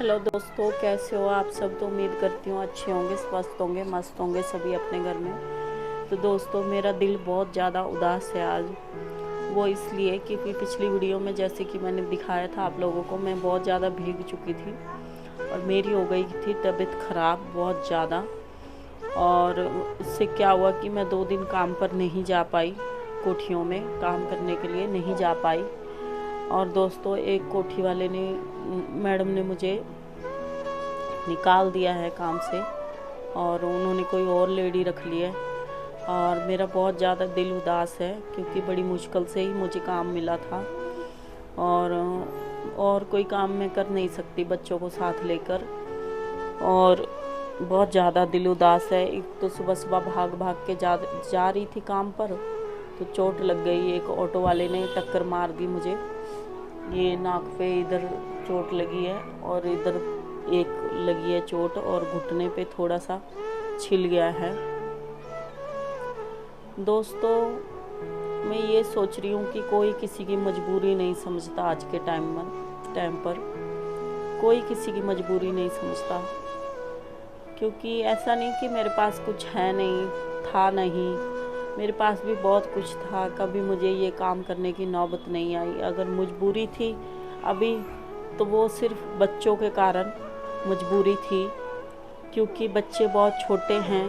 Hello दोस्तों, कैसे हो आप सब। तो उम्मीद करती हूँ अच्छे होंगे, स्वस्थ होंगे, मस्त होंगे सभी अपने घर में। तो दोस्तों, मेरा दिल बहुत ज़्यादा उदास है आज। वो इसलिए क्योंकि पिछली वीडियो में जैसे कि मैंने दिखाया था आप लोगों को, मैं बहुत ज़्यादा भीग चुकी थी और मेरी हो गई थी तबीयत ख़राब बहुत ज़्यादा। और उससे क्या हुआ कि मैं 2 दिन काम पर नहीं जा पाई, कोठियों में काम करने के लिए नहीं जा पाई। और दोस्तों, एक कोठी वाले ने, मैडम ने मुझे निकाल दिया है काम से और उन्होंने कोई और लेडी रख ली है। और मेरा बहुत ज़्यादा दिल उदास है क्योंकि बड़ी मुश्किल से ही मुझे काम मिला था और कोई काम मैं कर नहीं सकती बच्चों को साथ लेकर। और बहुत ज़्यादा दिल उदास है। एक तो सुबह सुबह भाग भाग के जा रही थी काम पर, तो चोट लग गई। एक ऑटो वाले ने टक्कर मार दी मुझे, ये नाक पे इधर चोट लगी है और इधर एक लगी है चोट और घुटने पे थोड़ा सा छिल गया है। दोस्तों, मैं ये सोच रही हूँ कि कोई किसी की मजबूरी नहीं समझता आज के टाइम पर कोई किसी की मजबूरी नहीं समझता। क्योंकि ऐसा नहीं कि मेरे पास कुछ है नहीं, था नहीं, मेरे पास भी बहुत कुछ था। कभी मुझे ये काम करने की नौबत नहीं आई। अगर मजबूरी थी अभी, तो वो सिर्फ बच्चों के कारण मजबूरी थी, क्योंकि बच्चे बहुत छोटे हैं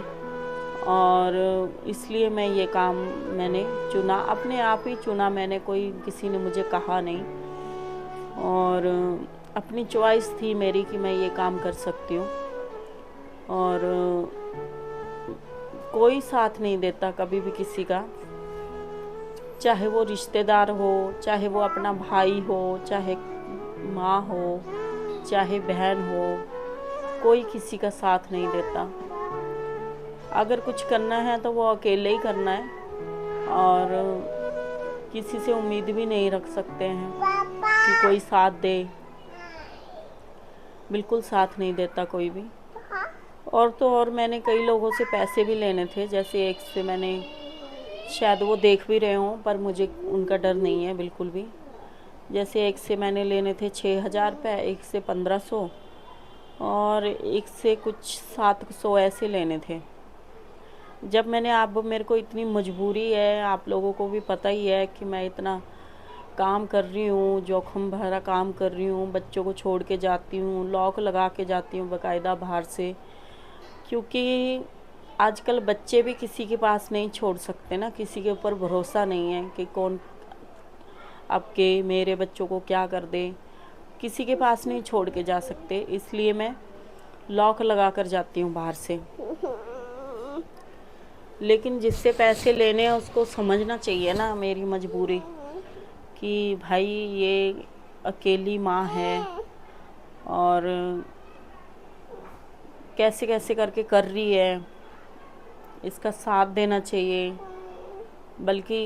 और इसलिए मैं ये काम मैंने चुना, अपने आप ही चुना मैंने। कोई किसी ने मुझे कहा नहीं और अपनी चॉइस थी मेरी कि मैं ये काम कर सकती हूँ। और कोई साथ नहीं देता कभी भी किसी का, चाहे वो रिश्तेदार हो, चाहे वो अपना भाई हो, चाहे माँ हो, चाहे बहन हो, कोई किसी का साथ नहीं देता। अगर कुछ करना है तो वो अकेले ही करना है और किसी से उम्मीद भी नहीं रख सकते हैं कि कोई साथ दे। बिल्कुल साथ नहीं देता कोई भी। और तो और मैंने कई लोगों से पैसे भी लेने थे। जैसे एक से मैंने, शायद वो देख भी रहे हों, पर मुझे उनका डर नहीं है बिल्कुल भी। जैसे एक से मैंने लेने थे 6,000 रुपये, एक से 1500 और एक से कुछ 700 ऐसे लेने थे। जब मैंने, अब मेरे को इतनी मजबूरी है, आप लोगों को भी पता ही है कि मैं इतना काम कर रही हूँ, जोखिम भरा काम कर रही हूँ, बच्चों को छोड़ के जाती हूँ, लॉक लगा के जाती हूँ बाकायदा बाहर से। क्योंकि आजकल बच्चे भी किसी के पास नहीं छोड़ सकते ना, किसी के ऊपर भरोसा नहीं है कि कौन आपके मेरे बच्चों को क्या कर दे। किसी के पास नहीं छोड़ के जा सकते, इसलिए मैं लॉक लगा कर जाती हूँ बाहर से। लेकिन जिससे पैसे लेने हैं उसको समझना चाहिए ना मेरी मजबूरी, कि भाई ये अकेली माँ है और कैसे कैसे करके कर रही है, इसका साथ देना चाहिए, बल्कि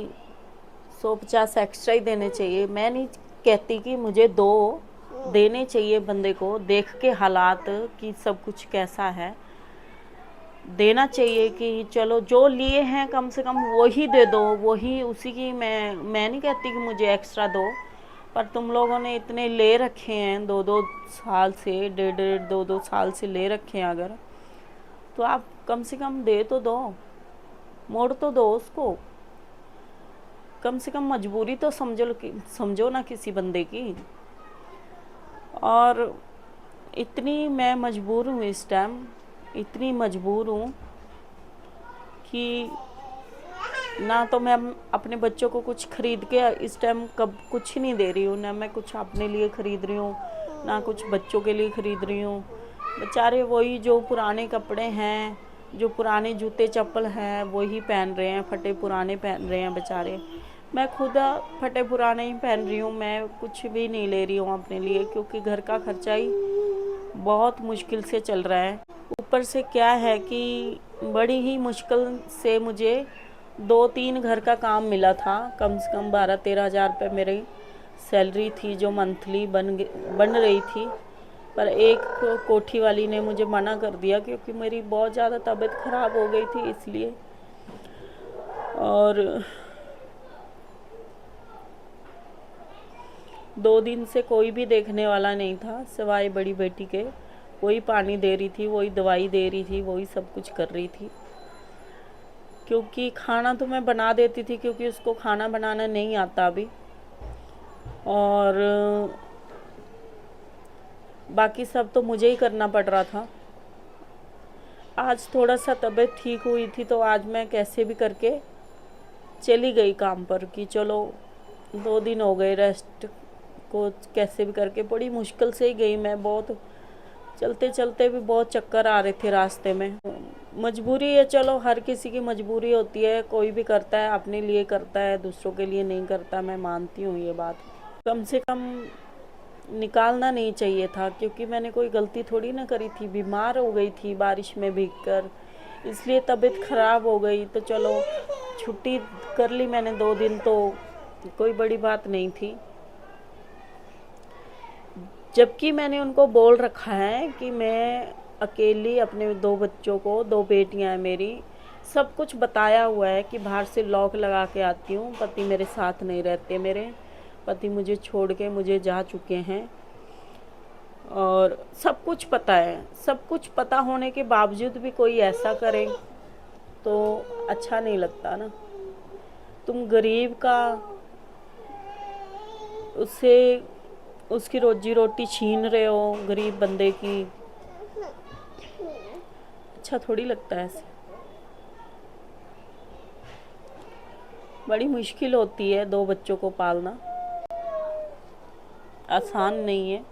150 एक्स्ट्रा ही देने चाहिए। मैं नहीं कहती कि मुझे देने चाहिए, बंदे को देख के हालात कि सब कुछ कैसा है, देना चाहिए कि चलो जो लिए हैं कम से कम वही दे दो, वही उसी की। मैं नहीं कहती कि मुझे एक्स्ट्रा दो, पर तुम लोगों ने इतने ले रखे हैं 2-2 साल से, 1.5 2-2 साल से ले रखे हैं, अगर तो आप कम से कम दे तो दो, मोड़ तो दो उसको। कम से कम मजबूरी तो समझो ना किसी बंदे की। और इतनी मैं मजबूर हूँ इस टाइम, इतनी मजबूर हूँ कि ना तो मैं अपने बच्चों को कुछ खरीद के इस टाइम कब कुछ नहीं दे रही हूँ, ना मैं कुछ अपने लिए खरीद रही हूँ, ना कुछ बच्चों के लिए खरीद रही हूँ। बेचारे वही जो पुराने कपड़े हैं, जो पुराने जूते चप्पल हैं वही पहन रहे हैं, फटे पुराने पहन रहे हैं बेचारे। मैं खुद फटे पुराने ही पहन रही हूँ, मैं कुछ भी नहीं ले रही हूँ अपने लिए, क्योंकि घर का खर्चा ही बहुत मुश्किल से चल रहा है। ऊपर से क्या है कि बड़ी ही मुश्किल से मुझे 2-3 घर का काम मिला था। कम से कम 12-13 हज़ार रुपये मेरी सैलरी थी जो मंथली बन रही थी। पर एक कोठी वाली ने मुझे मना कर दिया क्योंकि मेरी बहुत ज़्यादा तबीयत ख़राब हो गई थी इसलिए। और 2 दिन से कोई भी देखने वाला नहीं था सिवाय बड़ी बेटी के। वही पानी दे रही थी, वही दवाई दे रही थी, वही सब कुछ कर रही थी। क्योंकि खाना तो मैं बना देती थी, क्योंकि उसको खाना बनाना नहीं आता अभी, और बाकी सब तो मुझे ही करना पड़ रहा था। आज थोड़ा सा तबीयत ठीक हुई थी तो आज मैं कैसे भी करके चली गई काम पर, कि चलो 2 दिन हो गए रेस्ट को, कैसे भी करके बड़ी मुश्किल से ही गई मैं। बहुत चलते चलते भी बहुत चक्कर आ रहे थे रास्ते में। मजबूरी है, चलो हर किसी की मजबूरी होती है, कोई भी करता है अपने लिए करता है, दूसरों के लिए नहीं करता। मैं मानती हूँ ये बात। कम से कम निकालना नहीं चाहिए था, क्योंकि मैंने कोई गलती थोड़ी ना करी थी। बीमार हो गई थी बारिश में भीगकर, इसलिए तबीयत ख़राब हो गई, तो चलो छुट्टी कर ली मैंने 2 दिन, तो कोई बड़ी बात नहीं थी। जबकि मैंने उनको बोल रखा है कि मैं अकेली अपने 2 बच्चों को, 2 बेटियां हैं मेरी, सब कुछ बताया हुआ है कि बाहर से लॉक लगा के आती हूँ। पति मेरे साथ नहीं रहते, मेरे पति मुझे छोड़ के मुझे जा चुके हैं, और सब कुछ पता है। सब कुछ पता होने के बावजूद भी कोई ऐसा करे तो अच्छा नहीं लगता ना। तुम गरीब का उससे उसकी रोजी रोटी छीन रहे हो, गरीब बंदे की, अच्छा थोड़ी लगता है ऐसे। बड़ी मुश्किल होती है 2 बच्चों को पालना, आसान नहीं है।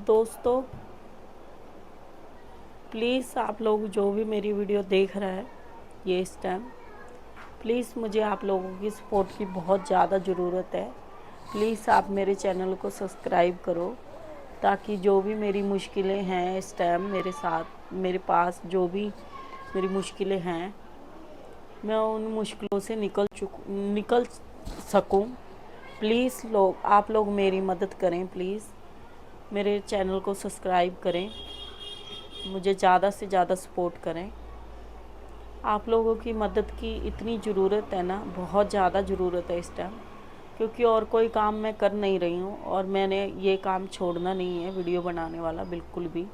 दोस्तों, प्लीज़ आप लोग जो भी मेरी वीडियो देख रहा है ये इस टाइम, प्लीज़ मुझे आप लोगों की सपोर्ट की बहुत ज़्यादा ज़रूरत है। प्लीज़ आप मेरे चैनल को सब्सक्राइब करो, ताकि जो भी मेरी मुश्किलें हैं इस टाइम मेरे साथ, मेरे पास जो भी मेरी मुश्किलें हैं, मैं उन मुश्किलों से निकल सकूं। प्लीज़ आप लोग मेरी मदद करें, प्लीज़ मेरे चैनल को सब्सक्राइब करें, मुझे ज़्यादा से ज़्यादा सपोर्ट करें। आप लोगों की मदद की इतनी ज़रूरत है ना, बहुत ज़्यादा ज़रूरत है इस टाइम, क्योंकि और कोई काम मैं कर नहीं रही हूँ, और मैंने ये काम छोड़ना नहीं है, वीडियो बनाने वाला, बिल्कुल भी।